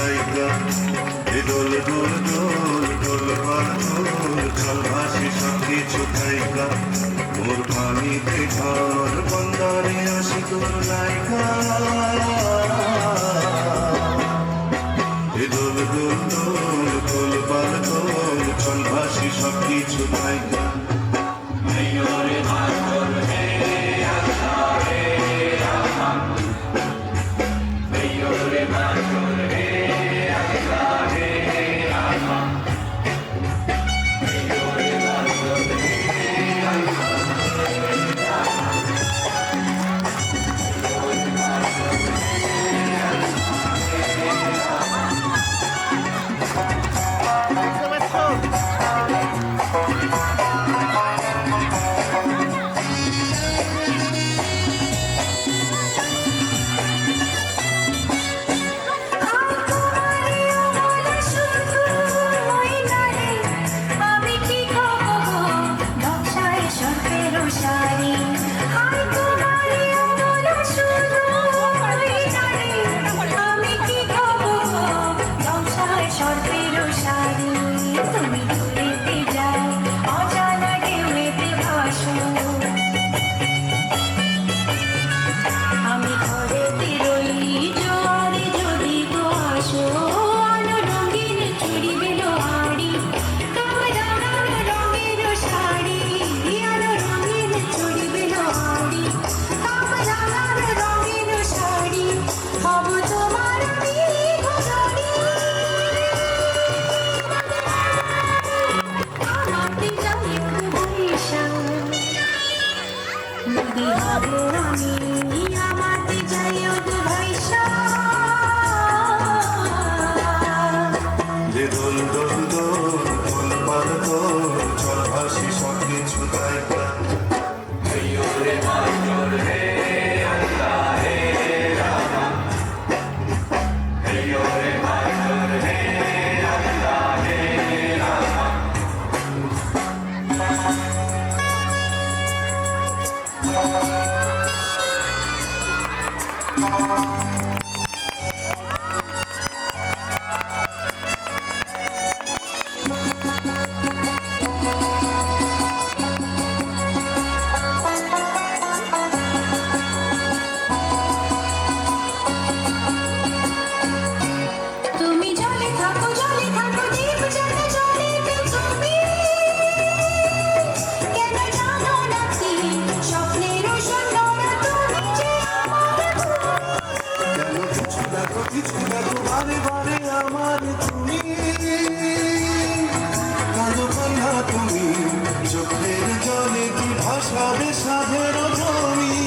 ছুটাইকা দোল দোল দোল দোল পাল দোল চল ভাসি সব কিছু থাইকা মোর পানিতে ঘর বন্দরে আসি তোর নাইকা দোল দোল দোল দোল পাল দোল চল ভাসি সব কিছু থাইকা দোল দোল দোল দোল পাল দোল চল ভাসি সব কিছু থাইকা আমার তুমি কালো কন্যা তুমি চোখের জলে কি ভাসাবে সাধের ধ্বনি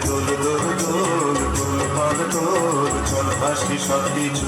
দোল দোল দোল দোল পাল দোল চল ভাসি সব কিছু